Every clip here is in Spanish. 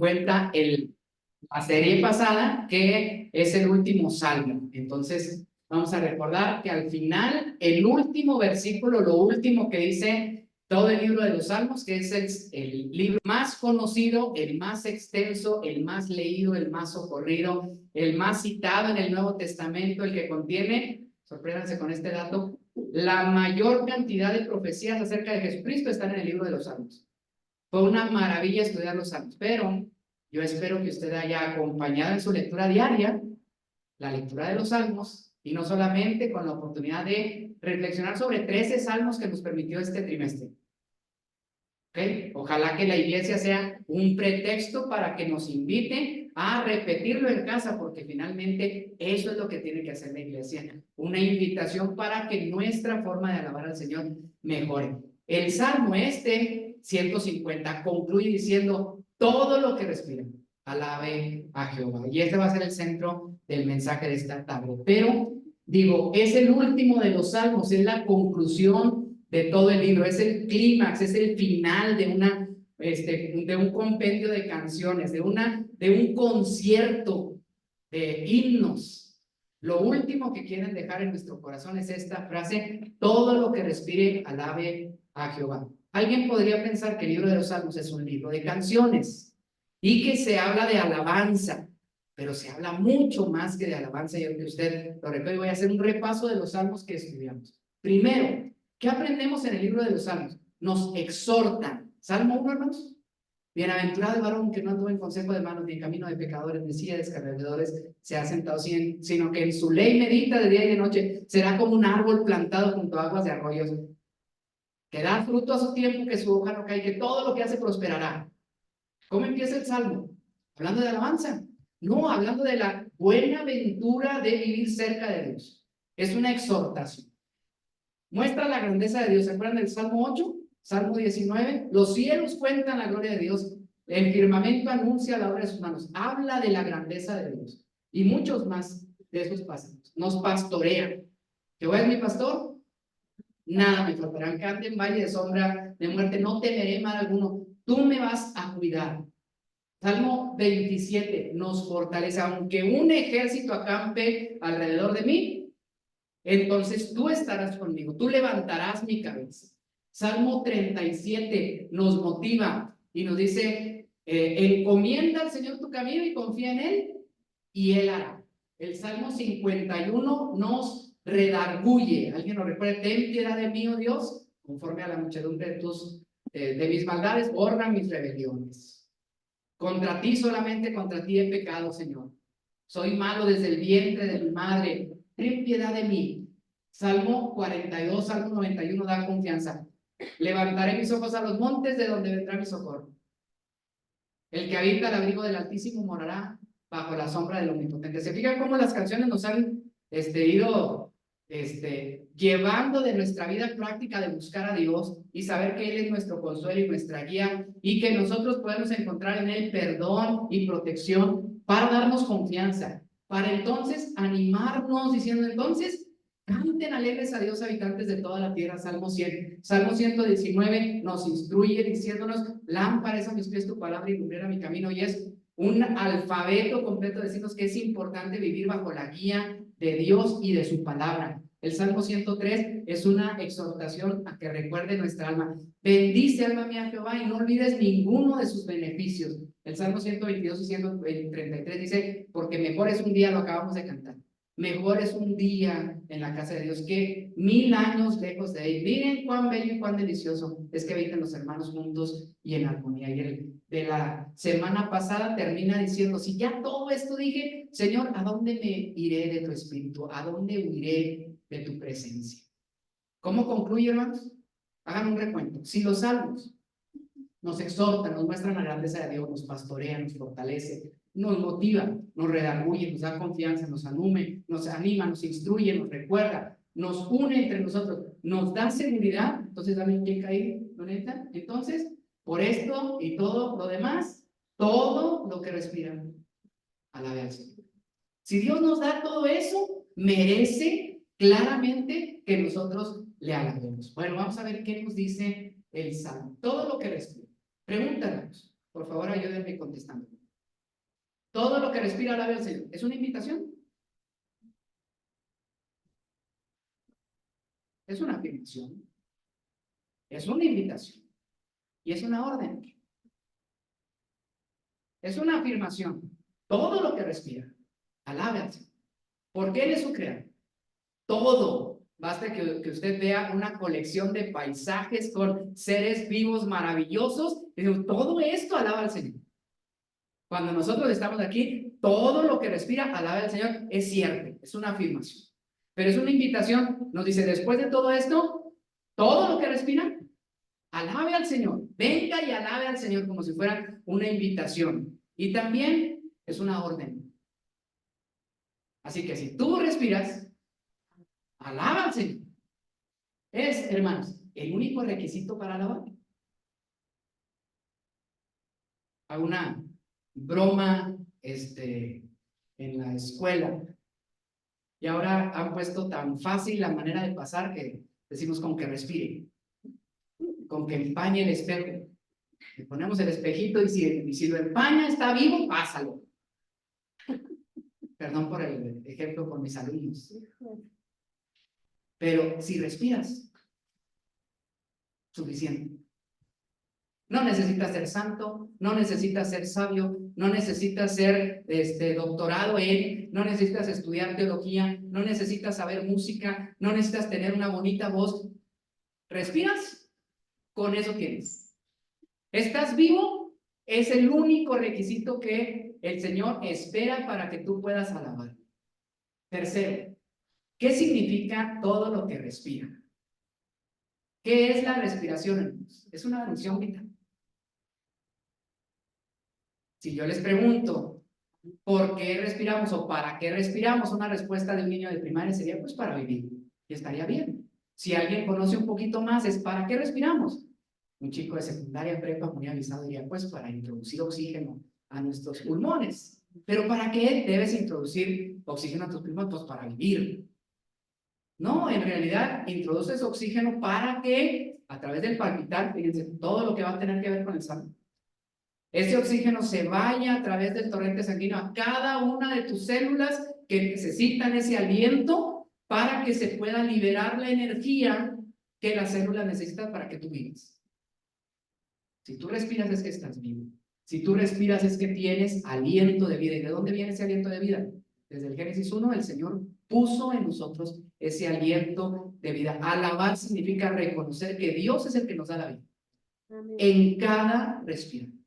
cuenta la serie pasada, que es el último salmo. Entonces, vamos a recordar que al final, el último versículo, lo último que dice todo el libro de los Salmos, que es el libro más conocido, el más extenso, el más leído, el más socorrido, el más citado en el Nuevo Testamento, el que contiene, sorpréndanse con este dato, la mayor cantidad de profecías acerca de Jesucristo están en el libro de los Salmos. Fue una maravilla estudiar los Salmos, pero yo espero que usted haya acompañado en su lectura diaria la lectura de los Salmos, y no solamente con la oportunidad de reflexionar sobre 13 salmos que nos permitió este trimestre. ¿Okay? Ojalá que la iglesia sea un pretexto para que nos invite a repetirlo en casa, porque finalmente eso es lo que tiene que hacer la iglesia, una invitación para que nuestra forma de alabar al Señor mejore. El Salmo 150 concluye diciendo: todo lo que respira, alabe a Jehová. Y este va a ser el centro del mensaje de esta tarde. Pero digo, es el último de los salmos, es la conclusión de todo el libro, es el clímax, es el final de un compendio de canciones, de un concierto de himnos. Lo último que quieren dejar en nuestro corazón es esta frase: todo lo que respire, alabe a Jehová. Alguien podría pensar que el libro de los Salmos es un libro de canciones y que se habla de alabanza, pero se habla mucho más que de alabanza. Yo creo que usted lo recuerda. Voy a hacer un repaso de los salmos que estudiamos. Primero, ¿qué aprendemos en el libro de los Salmos? Nos exhortan. Salmo 1, hermanos. Bienaventurado el varón que no anduvo en consejo de malos, ni en camino de pecadores, ni silla de escarnecedores se ha sentado, sino que en su ley medita de día y de noche. Será como un árbol plantado junto a aguas de arroyos, que da fruto a su tiempo, que su hoja no cae, que todo lo que hace prosperará. ¿Cómo empieza el Salmo? Hablando de alabanza. No, hablando de la buena ventura de vivir cerca de Dios. Es una exhortación. Muestra la grandeza de Dios. ¿Se acuerdan del Salmo 8? Salmo 19. Los cielos cuentan la gloria de Dios. El firmamento anuncia la obra de sus manos. Habla de la grandeza de Dios. Y muchos más de esos pasajes. Nos pastorean. ¿Jehová es mi pastor? Nada me faltará. Aunque ande en valle de sombra de muerte, no temeré mal alguno. Tú me vas a cuidar. Salmo 27 nos fortalece. Aunque un ejército acampe alrededor de mí, entonces tú estarás conmigo, tú levantarás mi cabeza. Salmo 37 nos motiva y nos dice: encomienda al Señor tu camino y confía en Él, y Él hará. El Salmo 51 nos redarguye. ¿Alguien nos recuerda? Ten piedad de mí, oh Dios, conforme a la muchedumbre de mis maldades, borra mis rebeliones. Contra ti, solamente contra ti he pecado, Señor. Soy malo desde el vientre de mi madre. Ten piedad de mí. Salmo 42, Salmo 91 da confianza. Levantaré mis ojos a los montes, de donde vendrá mi socorro. El que habita al abrigo del Altísimo morará bajo la sombra del Omnipotente. ¿Se fijan cómo las canciones nos han ido llevando de nuestra vida práctica de buscar a Dios y saber que Él es nuestro consuelo y nuestra guía, y que nosotros podemos encontrar en Él perdón y protección para darnos confianza, para entonces animarnos diciendo: entonces canten alegres a Dios, habitantes de toda la tierra? Salmo 100. Salmo 119 nos instruye diciéndonos: lámpara es a mis pies tu palabra y lumbrera mi camino. Y es un alfabeto completo decirnos que es importante vivir bajo la guía de Dios y de su palabra. El Salmo 103 es una exhortación a que recuerde nuestra alma: bendice, alma mía, Jehová, y no olvides ninguno de sus beneficios. El Salmo 122 y 133 dice: porque mejor es un día, lo acabamos de cantar, mejor es un día en la casa de Dios que 1000 años lejos de Él. Miren cuán bello y cuán delicioso es que habiten los hermanos juntos y en armonía. Y el de la semana pasada termina diciendo: si ya todo esto dije, Señor, ¿a dónde me iré de tu espíritu? ¿A dónde huiré de tu presencia? ¿Cómo concluye, hermanos? Hagan un recuento. Si los salmos nos exhortan, nos muestran la grandeza de Dios, nos pastorean, nos fortalece, nos motiva, nos redarguye, nos da confianza, nos anima, nos instruye, nos recuerda, nos une entre nosotros, nos da seguridad. Entonces, ¿saben quién cae? ¿No neta? Entonces, por esto y todo lo demás, todo lo que respira, alabe al Señor. Si Dios nos da todo eso, merece claramente que nosotros le alabemos. Bueno, vamos a ver qué nos dice el Salmo. Todo lo que respira. Pregúntanos, por favor, ayúdenme contestando. Todo lo que respira alabe al Señor. ¿Es una invitación? Es una afirmación. Es una invitación. Y es una orden. Es una afirmación. Todo lo que respira, alabe al Señor. Porque Él es su creador. Todo. Basta que usted vea una colección de paisajes con seres vivos maravillosos. Y digo, todo esto alaba al Señor. Cuando nosotros estamos aquí, todo lo que respira, alaba al Señor. Es cierto, es una afirmación. Pero es una invitación. Nos dice, después de todo esto, todo lo que respira, alabe al Señor. Venga y alabe al Señor como si fuera una invitación. Y también es una orden. Así que si tú respiras, alaba al Señor. Es, hermanos, el único requisito para alabar. Hago una broma en la escuela y ahora han puesto tan fácil la manera de pasar que decimos con que respire, con que empañe el espejo. Le ponemos el espejito y si lo empaña, está vivo, pásalo. Perdón por el ejemplo con mis alumnos. Pero si respiras, suficiente. No necesitas ser santo, no necesitas ser sabio, no necesitas ser doctorado no necesitas estudiar teología, no necesitas saber música, no necesitas tener una bonita voz. ¿Respiras? Con eso tienes. ¿Estás vivo? Es el único requisito que el Señor espera para que tú puedas alabar. Tercero, ¿qué significa todo lo que respira? ¿Qué es la respiración? Es una función vital. Si yo les pregunto, ¿por qué respiramos o para qué respiramos? Una respuesta de un niño de primaria sería, pues para vivir, y estaría bien. Si alguien conoce un poquito más, es ¿para qué respiramos? Un chico de secundaria, prepa, muy avisado, diría, pues para introducir oxígeno a nuestros pulmones. ¿Pero para qué debes introducir oxígeno a tus pulmones? Pues para vivir. No, en realidad introduces oxígeno para que, a través del palpitar, fíjense, todo lo que va a tener que ver con el sangre, ese oxígeno se vaya a través del torrente sanguíneo a cada una de tus células que necesitan ese aliento para que se pueda liberar la energía que las células necesitan para que tú vivas. Si tú respiras es que estás vivo. Si tú respiras es que tienes aliento de vida. ¿Y de dónde viene ese aliento de vida? Desde el Génesis 1, el Señor puso en nosotros ese aliento de vida. Alabar significa reconocer que Dios es el que nos da la vida. Amén. En cada respiración.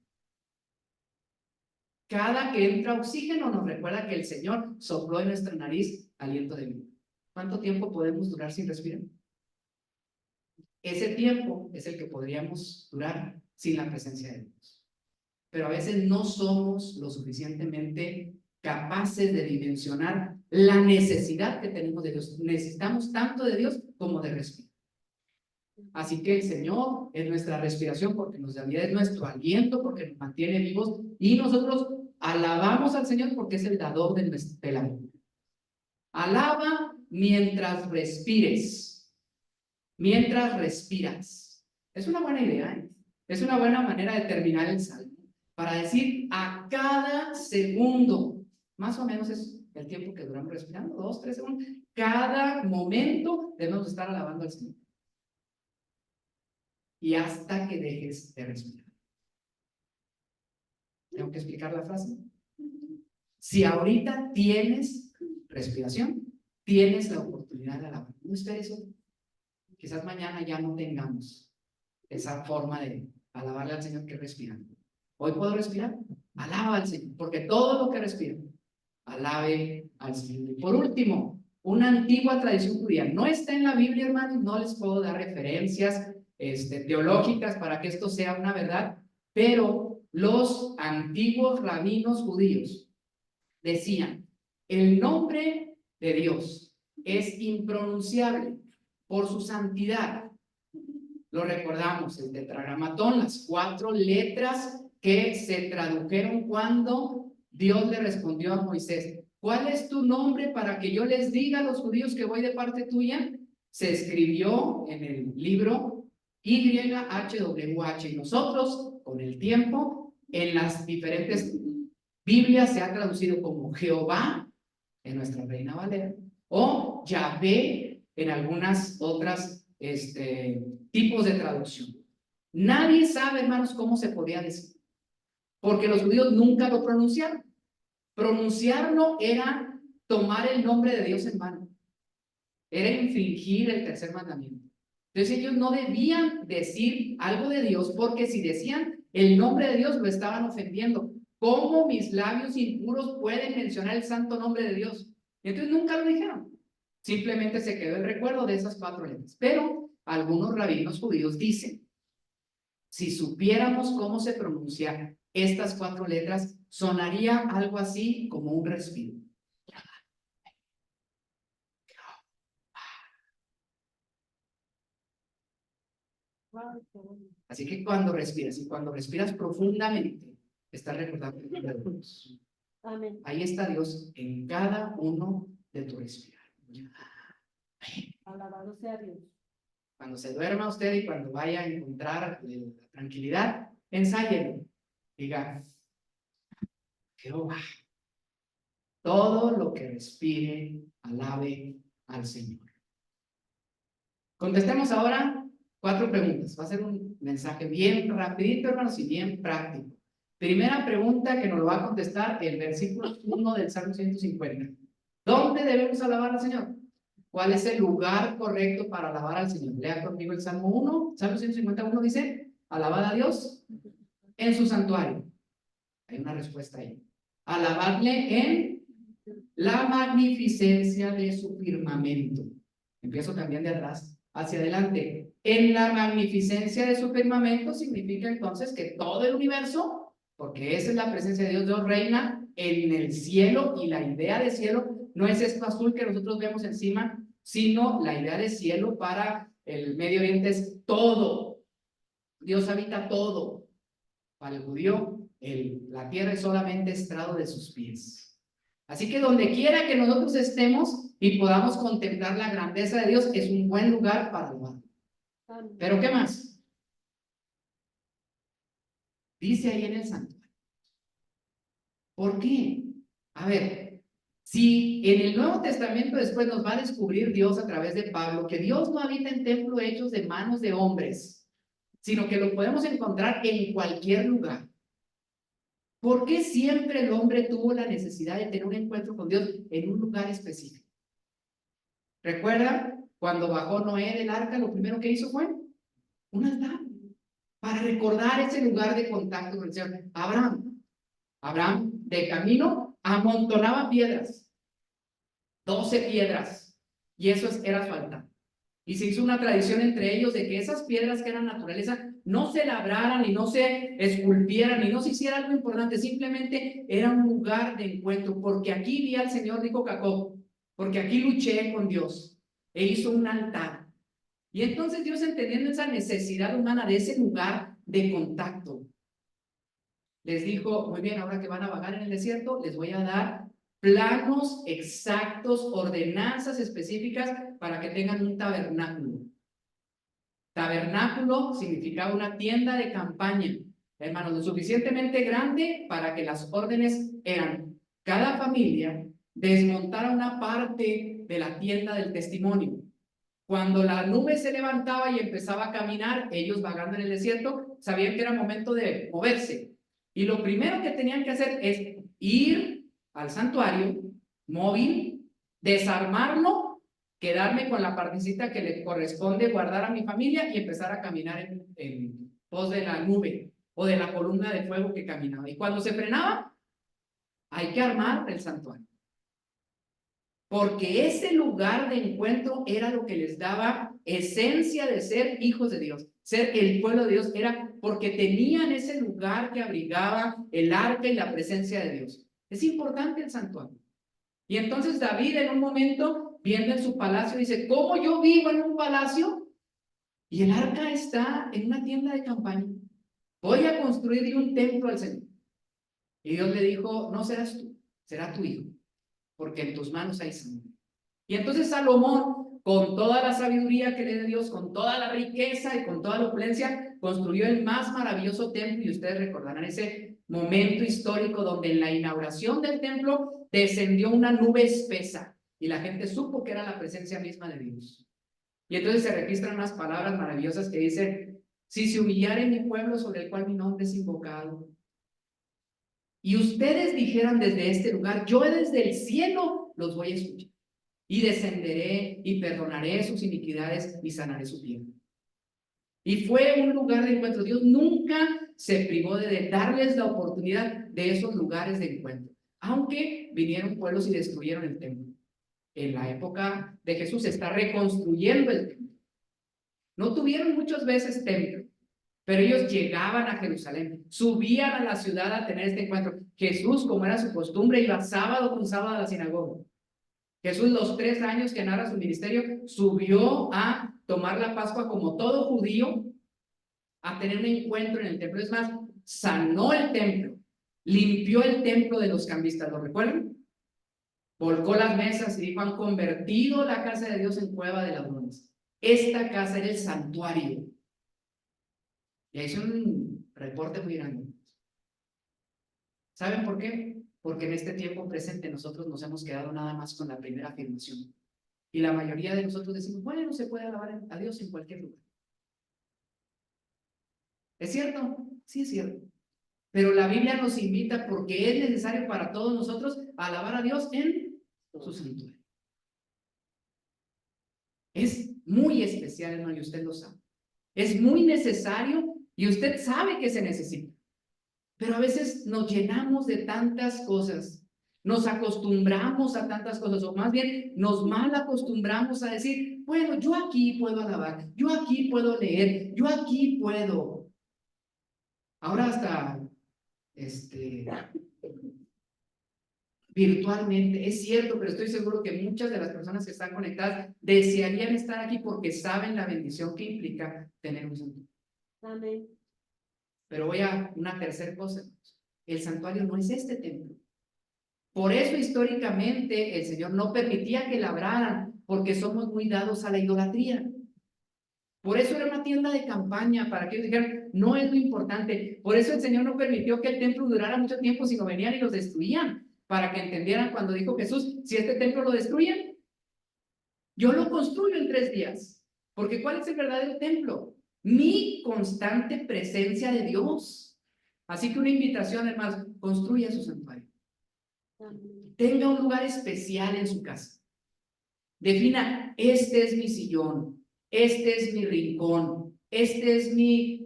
Cada que entra oxígeno nos recuerda que el Señor sopló en nuestra nariz aliento de vida. ¿Cuánto tiempo podemos durar sin respirar? Ese tiempo es el que podríamos durar sin la presencia de Dios. Pero a veces no somos lo suficientemente capaces de dimensionar la necesidad que tenemos de Dios. Necesitamos tanto de Dios como de respirar. Así que el Señor es nuestra respiración porque nos da vida, es nuestro aliento porque nos mantiene vivos y nosotros alabamos al Señor porque es el dador de la vida. Alaba mientras respires, mientras respiras. Es una buena idea, ¿eh? Es una buena manera de terminar el salmo para decir a cada segundo, más o menos es el tiempo que duramos respirando, 2, 3 segundos, cada momento debemos estar alabando al Señor. Y hasta que dejes de respirar. ¿Tengo que explicar la frase? Si ahorita tienes respiración, tienes la oportunidad de alabar. No esperes eso. Quizás mañana ya no tengamos esa forma de alabarle al Señor que respira. Hoy puedo respirar, alaba al Señor, porque todo lo que respira, alabe al Señor. Y por último, una antigua tradición judía. No está en la Biblia, hermanos, no les puedo dar referencias teológicas para que esto sea una verdad, pero los antiguos rabinos judíos decían, el nombre de Dios es impronunciable por su santidad. Lo recordamos, el tetragramatón, las 4 letras que se tradujeron cuando Dios le respondió a Moisés. ¿Cuál es tu nombre para que yo les diga a los judíos que voy de parte tuya? Se escribió en el libro YHWH y nosotros, con el tiempo, en las diferentes Biblia se ha traducido como Jehová en nuestra Reina Valera o Yahvé en algunas otras tipos de traducción. Nadie sabe, hermanos, cómo se podía decir, porque los judíos nunca lo pronunciaron. Pronunciarlo era tomar el nombre de Dios en mano, era infringir el tercer mandamiento. Entonces ellos no debían decir algo de Dios, porque si decían el nombre de Dios lo estaban ofendiendo. ¿Cómo mis labios impuros pueden mencionar el santo nombre de Dios? Y entonces nunca lo dijeron. Simplemente se quedó el recuerdo de esas 4 letras. Pero algunos rabinos judíos dicen, si supiéramos cómo se pronuncian estas 4 letras, sonaría algo así como un respiro. Así que cuando respiras, y cuando respiras profundamente, estás recordando el nombre de Dios. Amén. Ahí está Dios en cada uno de tu respirar. Alabado sea Dios. Cuando se duerma usted y cuando vaya a encontrar la tranquilidad, ensáyelo. Diga, Jehová, todo lo que respire, alabe al Señor. Contestemos ahora 4 preguntas. Va a ser un mensaje bien rapidito, hermanos, y bien práctico. Primera pregunta que nos lo va a contestar el versículo 1 del Salmo 150. ¿Dónde debemos alabar al Señor? ¿Cuál es el lugar correcto para alabar al Señor? Lea conmigo el Salmo 1. Salmo 151 dice, alabad a Dios en su santuario. Hay una respuesta ahí. Alabadle en la magnificencia de su firmamento. Empiezo también de atrás hacia adelante. En la magnificencia de su firmamento significa entonces que todo el universo, porque esa es la presencia de Dios reina en el cielo, y la idea de cielo no es esto azul que nosotros vemos encima, sino la idea de cielo para el Medio Oriente es todo. Dios habita todo. Para el judío, la tierra es solamente estrado de sus pies. Así que donde quiera que nosotros estemos y podamos contemplar la grandeza de Dios, es un buen lugar para alabar. Pero ¿qué más? Dice ahí en el santuario. ¿Por qué? A ver, si en el Nuevo Testamento después nos va a descubrir Dios a través de Pablo que Dios no habita en templos hechos de manos de hombres, sino que lo podemos encontrar en cualquier lugar. ¿Por qué siempre el hombre tuvo la necesidad de tener un encuentro con Dios en un lugar específico? ¿Recuerdan? Cuando bajó Noé del arca, lo primero que hizo fue un altar para recordar ese lugar de contacto con el Señor. Abraham, de camino, amontonaba piedras, 12 piedras, y eso era su altar. Y se hizo una tradición entre ellos de que esas piedras que eran naturaleza no se labraran y no se esculpieran y no se hiciera algo importante, simplemente era un lugar de encuentro, porque aquí vi al Señor, dijo Jacob, porque aquí luché con Dios, e hizo un altar. Y entonces Dios, entendiendo esa necesidad humana de ese lugar de contacto, les dijo, muy bien, ahora que van a vagar en el desierto, les voy a dar planos exactos, ordenanzas específicas para que tengan un tabernáculo. Tabernáculo significaba una tienda de campaña, hermanos, lo suficientemente grande para que las órdenes eran, cada familia desmontara una parte de la tienda del testimonio. Cuando la nube se levantaba y empezaba a caminar, ellos vagando en el desierto, sabían que era momento de moverse. Y lo primero que tenían que hacer es ir al santuario móvil, desarmarlo, quedarme con la partecita que le corresponde guardar a mi familia y empezar a caminar en pos de la nube o de la columna de fuego que caminaba. Y cuando se frenaba, hay que armar el santuario. Porque ese lugar de encuentro era lo que les daba esencia de ser hijos de Dios. Ser el pueblo de Dios era porque tenían ese lugar que abrigaba el arca y la presencia de Dios. Es importante el santuario. Y entonces David en un momento, viendo en su palacio, dice, ¿cómo yo vivo en un palacio? Y el arca está en una tienda de campaña. Voy a construirle un templo al Señor. Y Dios le dijo, no serás tú, será tu hijo, porque en tus manos hay sangre. Y entonces Salomón, con toda la sabiduría que le dio Dios, con toda la riqueza y con toda la opulencia, construyó el más maravilloso templo, y ustedes recordarán ese momento histórico donde en la inauguración del templo descendió una nube espesa y la gente supo que era la presencia misma de Dios. Y entonces se registran unas palabras maravillosas que dicen: si se humillare mi pueblo sobre el cual mi nombre es invocado, y ustedes dijeran desde este lugar, yo desde el cielo los voy a escuchar, y descenderé y perdonaré sus iniquidades y sanaré su tierra. Y fue un lugar de encuentro. Dios nunca se privó de darles la oportunidad de esos lugares de encuentro, aunque vinieron pueblos y destruyeron el templo. En la época de Jesús se está reconstruyendo el templo. No tuvieron muchas veces templo, pero ellos llegaban a Jerusalén, subían a la ciudad a tener este encuentro. Jesús, como era su costumbre, iba sábado con sábado a la sinagoga. Jesús, los 3 años que narra su ministerio, subió a tomar la Pascua como todo judío, a tener un encuentro en el templo. Es más, sanó el templo, limpió el templo de los cambistas, ¿lo recuerdan? Volcó las mesas y dijo: han convertido la casa de Dios en cueva de ladrones. Esta casa era el santuario. Y ahí hizo un reporte muy grande. ¿Saben por qué? Porque en este tiempo presente nosotros nos hemos quedado nada más con la primera afirmación. Y la mayoría de nosotros decimos: bueno, se puede alabar a Dios en cualquier lugar. ¿Es cierto? Sí, es cierto. Pero la Biblia nos invita, porque es necesario para todos nosotros, a alabar a Dios en su santuario. Es muy especial, hermano, y usted lo sabe. Es muy necesario y usted sabe que se necesita. Pero a veces nos llenamos de tantas cosas, nos acostumbramos a tantas cosas, o más bien nos mal acostumbramos a decir: bueno, yo aquí puedo alabar, yo aquí puedo leer, yo aquí puedo. Ahora hasta virtualmente, es cierto, pero estoy seguro que muchas de las personas que están conectadas desearían estar aquí porque saben la bendición que implica tener un santuario. Amén. Pero voy a una tercera cosa: el santuario no es este templo. Por eso históricamente el Señor no permitía que labraran, porque somos muy dados a la idolatría. Por eso era una tienda de campaña, para que ellos dijeran: no es lo importante. Por eso el Señor no permitió que el templo durara mucho tiempo, sino venían y los destruían, para que entendieran cuando dijo Jesús: si este templo lo destruyen, yo lo construyo en 3 días. Porque ¿cuál es el verdadero templo? Mi constante presencia de Dios. Así que una invitación, hermanos: construya su santuario. Tenga un lugar especial en su casa. Defina: este es mi sillón, este es mi rincón, este es mi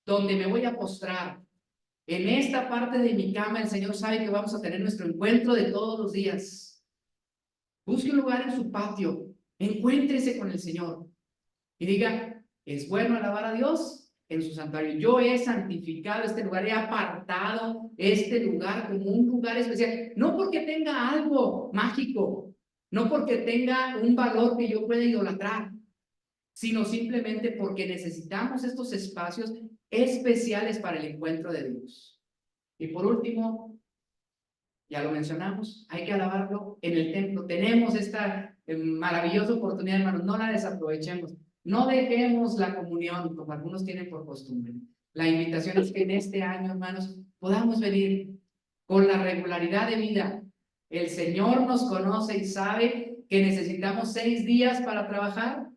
donde me voy a postrar. En esta parte de mi cama el Señor sabe que vamos a tener nuestro encuentro de todos los días. Busque un lugar en su patio, encuéntrese con el Señor y diga: es bueno alabar a Dios en su santuario. Yo he santificado este lugar, he apartado este lugar como un lugar especial, no porque tenga algo mágico, no porque tenga un valor que yo pueda idolatrar, sino simplemente porque necesitamos estos espacios especiales para el encuentro de Dios. Y por último, ya lo mencionamos, hay que alabarlo en el templo. Tenemos esta maravillosa oportunidad, hermanos, no la desaprovechemos. No dejemos la comunión como algunos tienen por costumbre. La invitación es que en este año, hermanos, podamos venir con la regularidad de vida. El Señor nos conoce y sabe que necesitamos 6 días para trabajar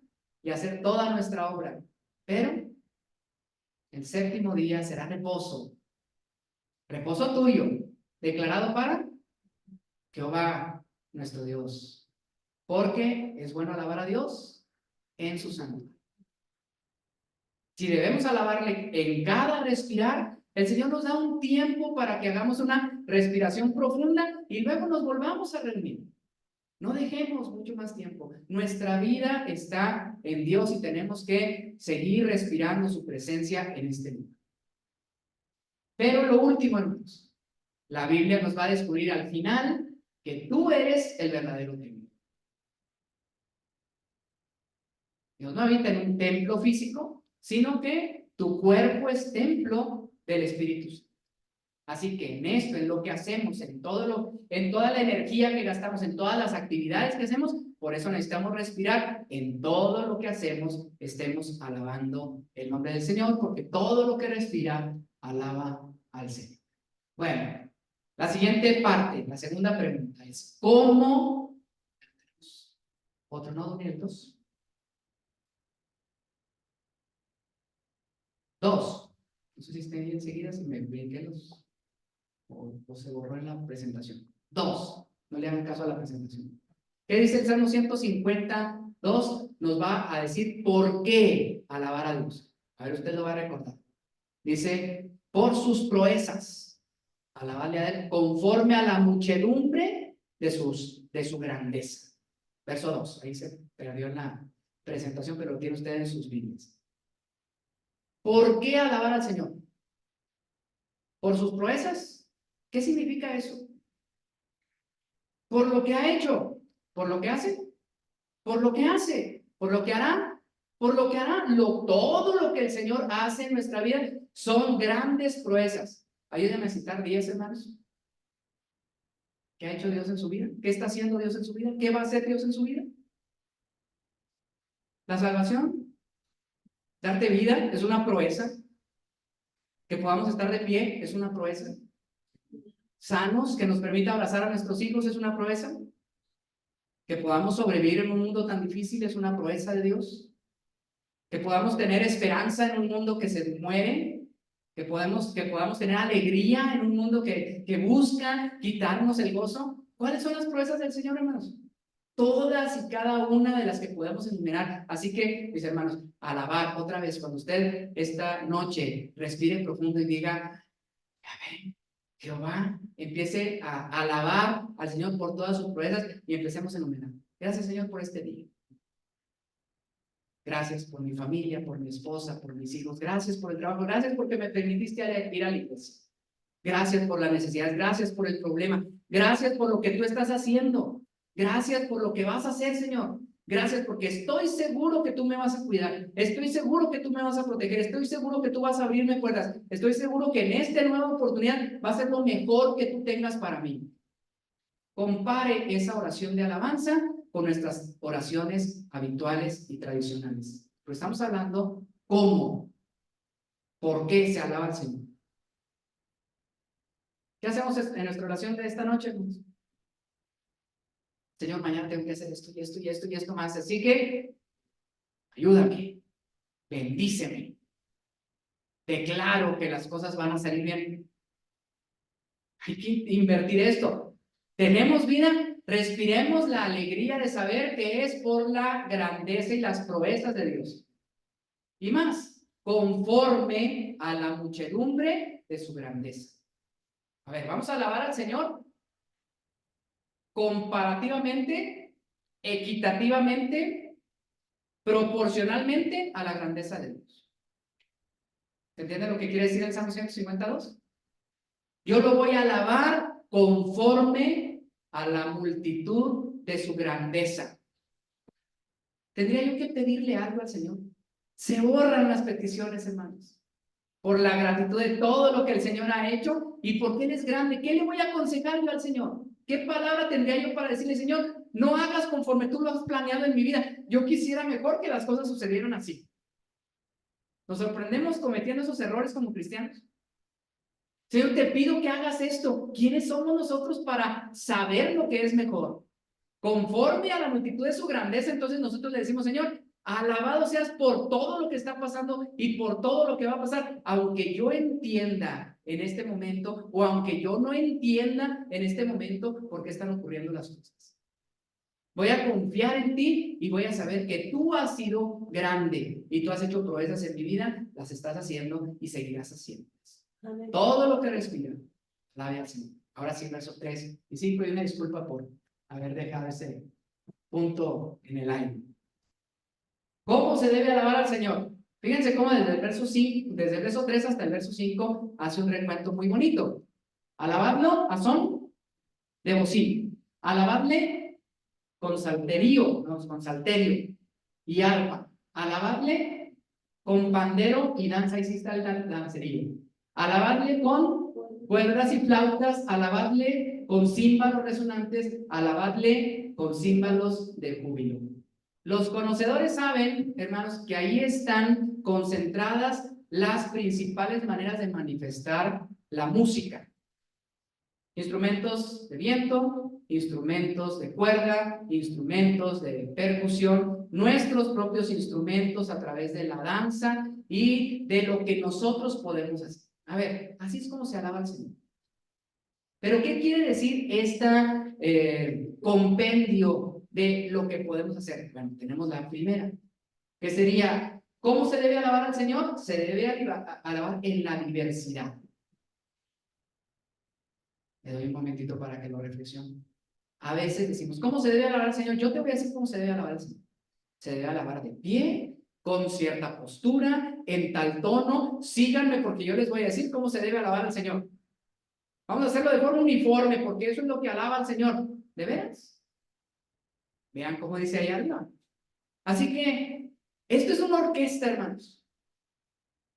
y hacer toda nuestra obra. Pero el 7º día será reposo. Reposo tuyo, declarado para Jehová nuestro Dios. Porque es bueno alabar a Dios en su santuario. Si debemos alabarle en cada respirar, el Señor nos da un tiempo para que hagamos una respiración profunda y luego nos volvamos a reunir. No dejemos mucho más tiempo. Nuestra vida está en Dios y tenemos que seguir respirando su presencia en este lugar. Pero lo último, hermanos, la Biblia nos va a descubrir al final que tú eres el verdadero templo. Dios no habita en un templo físico, sino que tu cuerpo es templo del Espíritu Santo. Así que en esto, en lo que hacemos, en toda la energía que gastamos, en todas las actividades que hacemos, por eso necesitamos respirar. En todo lo que hacemos, estemos alabando el nombre del Señor, porque todo lo que respira, alaba al Señor. Bueno, la siguiente parte, la segunda pregunta es, ¿cómo? Otro nodo, el 2. 2. No sé si estén ahí enseguida, si me brinqué los, o se borró en la presentación. 2. No le hagan caso a la presentación. ¿Qué dice el Salmo 152? Nos va a decir por qué alabar a Dios. A ver, usted lo va a recordar. Dice, por sus proezas, alabarle a Él, conforme a la muchedumbre de su grandeza. Verso 2, ahí se perdió en la presentación, pero lo tiene usted en sus Biblias. ¿Por qué alabar al Señor? ¿Por sus proezas? ¿Qué significa eso? Por lo que ha hecho, por lo que hace, por lo que hace, por lo que hará, por lo que hará. Todo lo que el Señor hace en nuestra vida son grandes proezas. Ayúdenme a citar 10, hermanos. ¿Qué ha hecho Dios en su vida? ¿Qué está haciendo Dios en su vida? ¿Qué va a hacer Dios en su vida? La salvación, darte vida, es una proeza. Que podamos estar de pie, es una proeza. Sanos, que nos permita abrazar a nuestros hijos, es una proeza. Que podamos sobrevivir en un mundo tan difícil, es una proeza de Dios. Que podamos tener esperanza en un mundo que se muere. Que podamos tener alegría en un mundo que busca quitarnos el gozo. ¿Cuáles son las proezas del Señor, hermanos? Todas y cada una de las que podemos enumerar. Así que, mis hermanos, alabar otra vez, cuando usted esta noche respire profundo y diga, Jehová, empiece a alabar al Señor por todas sus proezas y empecemos a enumerar. Gracias, Señor, por este día. Gracias por mi familia, por mi esposa, por mis hijos. Gracias por el trabajo. Gracias porque me permitiste ir a la iglesia. Gracias por la necesidad. Gracias por el problema. Gracias por lo que tú estás haciendo. Gracias por lo que vas a hacer, Señor. Gracias porque estoy seguro que tú me vas a cuidar. Estoy seguro que tú me vas a proteger. Estoy seguro que tú vas a abrirme puertas. Estoy seguro que en esta nueva oportunidad va a ser lo mejor que tú tengas para mí. Compare esa oración de alabanza con nuestras oraciones habituales y tradicionales. Pero estamos hablando cómo, por qué se alaba al Señor. ¿Qué hacemos en nuestra oración de esta noche? Señor, mañana tengo que hacer esto y esto y esto y esto más. Así que ayúdame, bendíceme. Declaro que las cosas van a salir bien. Hay que invertir esto. Tenemos vida, respiremos la alegría de saber que es por la grandeza y las proezas de Dios. Y más, conforme a la muchedumbre de su grandeza. A ver, vamos a alabar al Señor comparativamente, equitativamente, proporcionalmente a la grandeza de Dios. ¿Se entiende lo que quiere decir el Salmo 152? Yo lo voy a alabar conforme a la multitud de su grandeza. ¿Tendría yo que pedirle algo al Señor? Se borran las peticiones, hermanos, por la gratitud de todo lo que el Señor ha hecho y porque Él es grande. ¿Qué le voy a aconsejar yo al Señor? ¿Qué palabra tendría yo para decirle, Señor, no hagas conforme tú lo has planeado en mi vida? Yo quisiera mejor que las cosas sucedieran así. Nos sorprendemos cometiendo esos errores como cristianos. Señor, te pido que hagas esto. ¿Quiénes somos nosotros para saber lo que es mejor? Conforme a la multitud de su grandeza, entonces nosotros le decimos, Señor, alabado seas por todo lo que está pasando y por todo lo que va a pasar, aunque yo entienda en este momento o aunque yo no entienda en este momento por qué están ocurriendo las cosas. Voy a confiar en ti y voy a saber que tú has sido grande y tú has hecho proezas en mi vida, las estás haciendo y seguirás haciendo. Amén. Todo lo que respira, alabe al Señor. Ahora sí, versos 3 y 5, y una disculpa por haber dejado ese punto en el aire. ¿Cómo se debe alabar al Señor? Fíjense cómo desde el verso 3 hasta el verso 5 hace un recuento muy bonito. Alabadlo a son de bocina. Alabadle con salterio, no, con salterio y arpa. Alabadle con pandero y danza, y sí está el dancerillo. Alabadle con cuerdas y flautas, alabadle con címbalos resonantes, alabadle con címbalos de júbilo. Los conocedores saben, hermanos, que ahí están concentradas las principales maneras de manifestar la música. Instrumentos de viento, instrumentos de cuerda, instrumentos de percusión, nuestros propios instrumentos a través de la danza y de lo que nosotros podemos hacer. A ver, así es como se alaba al Señor. Pero ¿qué quiere decir este compendio de lo que podemos hacer? Bueno, tenemos la primera, que sería, ¿cómo se debe alabar al Señor? Se debe alabar en la diversidad. Le doy un momentito para que lo reflexionen. A veces decimos, ¿cómo se debe alabar al Señor? Yo te voy a decir cómo se debe alabar al Señor. Se debe alabar de pie, con cierta postura, en tal tono. Síganme porque yo les voy a decir cómo se debe alabar al Señor. Vamos a hacerlo de forma uniforme porque eso es lo que alaba al Señor. ¿De veras? Vean cómo dice ahí arriba. Así que esto es una orquesta, hermanos.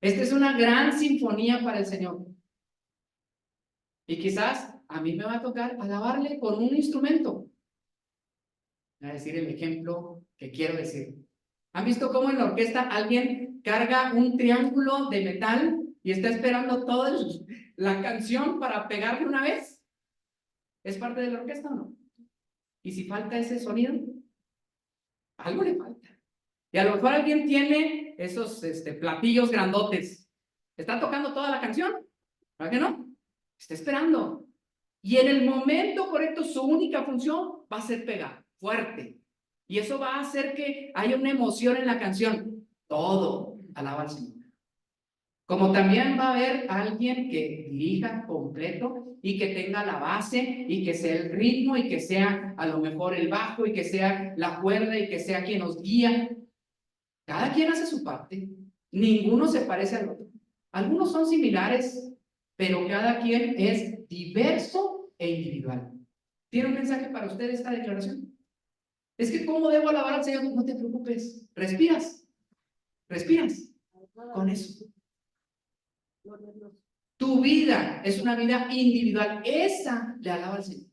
Esta es una gran sinfonía para el Señor. Y quizás a mí me va a tocar alabarle con un instrumento. Voy a decir el ejemplo que quiero decir. ¿Han visto cómo en la orquesta alguien carga un triángulo de metal y está esperando toda la canción para pegarle una vez? ¿Es parte de la orquesta o no? Y si falta ese sonido, algo le falta. Y a lo mejor alguien tiene esos platillos grandotes. ¿Está tocando toda la canción? ¿Verdad que no? Está esperando. Y en el momento correcto, su única función va a ser pegar fuerte. Y eso va a hacer que haya una emoción en la canción. Todo alaba al Señor. Como también va a haber alguien que dirija completo y que tenga la base y que sea el ritmo y que sea a lo mejor el bajo y que sea la cuerda y que sea quien nos guía. Cada quien hace su parte. Ninguno se parece al otro. Algunos son similares, pero cada quien es diverso e individual. ¿Tiene un mensaje para usted esta declaración? Es que ¿cómo debo alabar al Señor? No te preocupes. Respiras. Respiras. Con eso. Tu vida es una vida individual. Esa le alaba al Señor.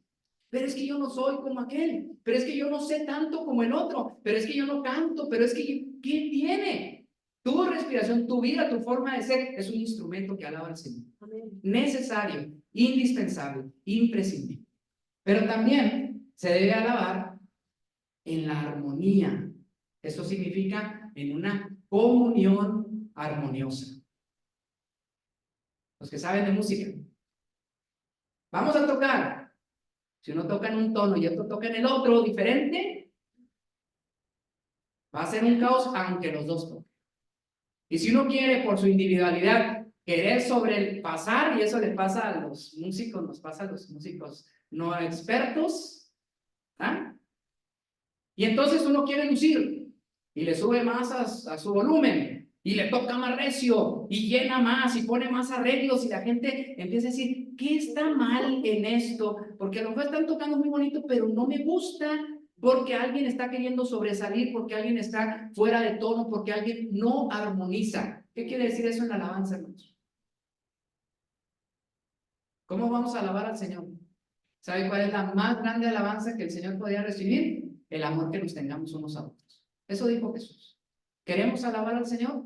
Pero es que yo no soy como aquel. Pero es que yo no sé tanto como el otro. Pero es que yo no canto. Pero es que, ¿qué tiene? Tu respiración, tu vida, tu forma de ser es un instrumento que alaba al Señor. Amén. Necesario, indispensable, imprescindible. Pero también se debe alabar en la armonía. Eso significa en una comunión armoniosa. Los que saben de música. Vamos a tocar. Si uno toca en un tono y otro toca en el otro diferente, va a ser un caos aunque los dos toquen. Y si uno quiere por su individualidad querer sobrepasar, y eso le pasa a los músicos, nos pasa a los músicos no expertos, ¿ah? Y entonces uno quiere lucir y le sube más a su volumen y le toca más recio y llena más y pone más arreglos y la gente empieza a decir, ¿qué está mal en esto? Porque a lo mejor están tocando muy bonito, pero no me gusta porque alguien está queriendo sobresalir, porque alguien está fuera de tono, porque alguien no armoniza. ¿Qué quiere decir eso en la alabanza, hermanos? ¿Cómo vamos a alabar al Señor? ¿Sabe cuál es la más grande alabanza que el Señor podía recibir? El amor que nos tengamos unos a otros. Eso dijo Jesús. ¿Queremos alabar al Señor?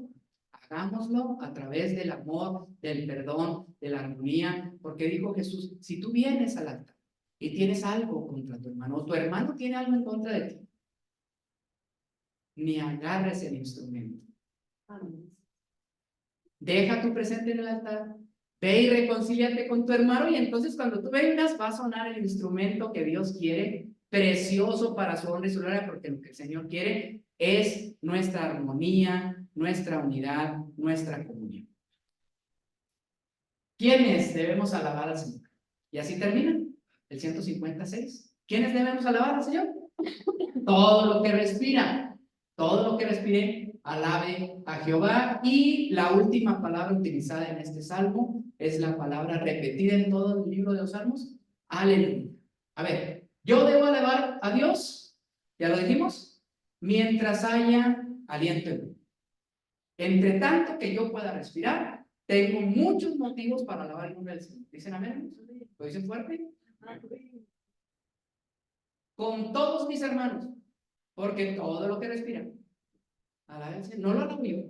Hagámoslo a través del amor, del perdón, de la armonía, porque dijo Jesús, si tú vienes al altar y tienes algo contra tu hermano, o tu hermano tiene algo en contra de ti, ni agarres el instrumento. Deja tu presente en el altar, ve y reconcíliate con tu hermano y entonces cuando tú vengas va a sonar el instrumento que Dios quiere, precioso para su honra y su gloria, porque lo que el Señor quiere es nuestra armonía, nuestra unidad, nuestra comunión. ¿Quiénes debemos alabar al Señor? Y así termina el 156. ¿Quiénes debemos alabar al Señor? Todo lo que respira, todo lo que respire, alabe a Jehová. Y la última palabra utilizada en este salmo es la palabra repetida en todo el libro de los salmos, aleluya. A ver, yo debo alabar a Dios, ya lo dijimos, mientras haya aliento en mí. Entre tanto que yo pueda respirar, tengo muchos motivos para alabar el nombre del Señor. ¿Dicen amén? ¿Lo dicen fuerte? Con todos mis hermanos, porque todo lo que respira, alaben al Señor. No lo alabo yo.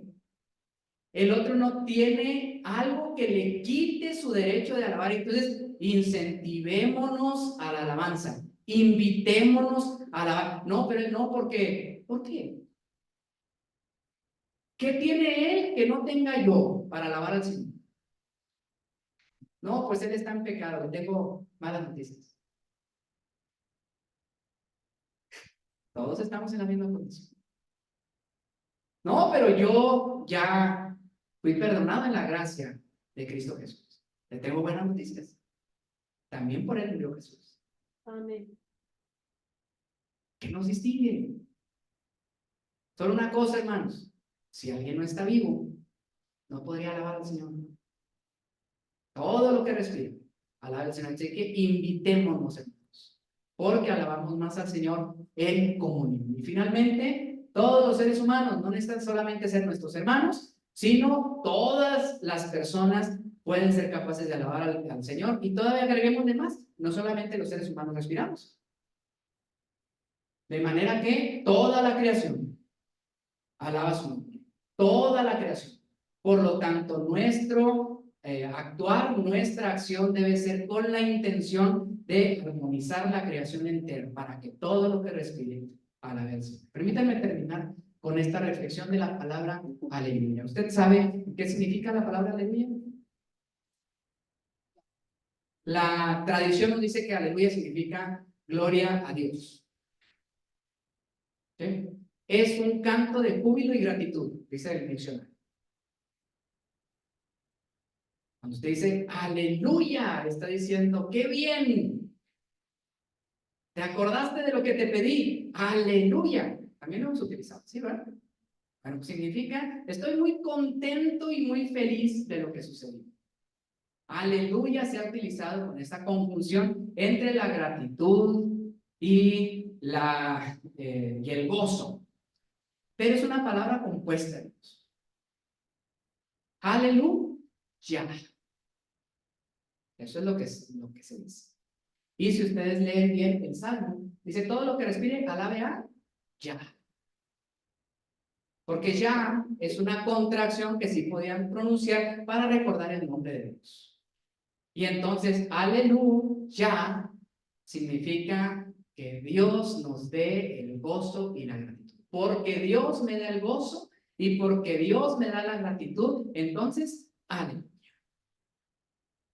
El otro no tiene algo que le quite su derecho de alabar. Entonces, incentivémonos a la alabanza, invitémonos a alabar. No, pero no, porque, ¿por qué? ¿Qué tiene él que no tenga yo para alabar al Señor? No, pues él está en pecado, le tengo malas noticias. Todos estamos en la misma condición. No, pero yo ya fui perdonado en la gracia de Cristo Jesús. Le tengo buenas noticias. También por él murió Jesús. Amén. ¿Qué nos distingue? Solo una cosa, hermanos. Si alguien no está vivo, no podría alabar al Señor. Todo lo que respira, alaba al Señor. Así que invitémonos, hermanos, porque alabamos más al Señor en comunión. Y finalmente, todos los seres humanos no necesitan solamente ser nuestros hermanos, sino todas las personas pueden ser capaces de alabar al Señor. Y todavía agreguemos de más, no solamente los seres humanos respiramos. De manera que toda la creación alaba su nombre. Toda la creación. Por lo tanto, nuestro actuar, nuestra acción debe ser con la intención de armonizar la creación entera para que todo lo que respire alabe al Señor. Permítanme terminar con esta reflexión de la palabra aleluya. ¿Usted sabe qué significa la palabra aleluya? La tradición nos dice que aleluya significa gloria a Dios. ¿Sí? Es un canto de júbilo y gratitud, dice el diccionario. Cuando usted dice aleluya, está diciendo qué bien. ¿Te acordaste de lo que te pedí? Aleluya. También lo hemos utilizado, ¿sí, verdad? Bueno, significa estoy muy contento y muy feliz de lo que sucedió. Aleluya se ha utilizado con esta conjunción entre la gratitud y el gozo. Pero es una palabra compuesta, hermanos. Aleluya. Eso es lo que se dice. Y si ustedes leen bien el Salmo, dice todo lo que respire, alabe a Yah. Porque Yah es una contracción que sí podían pronunciar para recordar el nombre de Dios. Y entonces, aleluya significa que Dios nos dé el gozo y la gratitud. Porque Dios me da el gozo y porque Dios me da la gratitud, entonces, aleluya.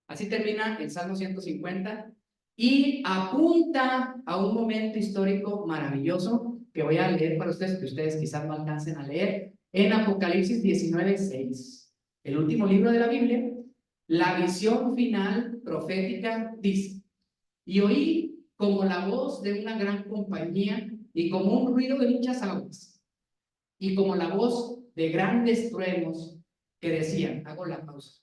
Así termina el Salmo 150 y apunta a un momento histórico maravilloso que voy a leer para ustedes, que ustedes quizás no alcancen a leer, en Apocalipsis 19:6, el último libro de la Biblia. La visión final profética dice: y oí como la voz de una gran compañía y como un ruido de muchas aguas y como la voz de grandes truenos que decían, hago la pausa.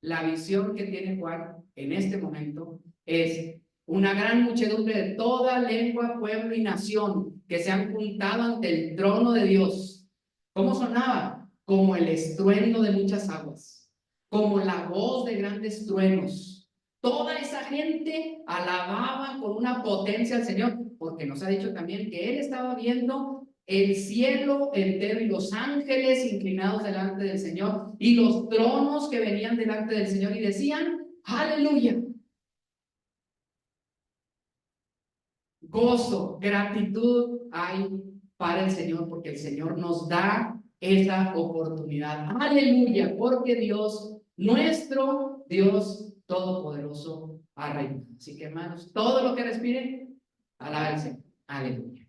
La visión que tiene Juan en este momento es una gran muchedumbre de toda lengua, pueblo y nación que se han juntado ante el trono de Dios. ¿Cómo sonaba? Como el estruendo de muchas aguas, como la voz de grandes truenos. Toda esa gente alababa con una potencia al Señor, porque nos ha dicho también que Él estaba viendo el cielo entero y los ángeles inclinados delante del Señor y los tronos que venían delante del Señor y decían, aleluya. Gozo, gratitud hay para el Señor porque el Señor nos da esa oportunidad. Aleluya, porque Dios, nuestro Dios todopoderoso, ha reinado. Así que hermanos, todo lo que respiren, alaben al Señor. Aleluya.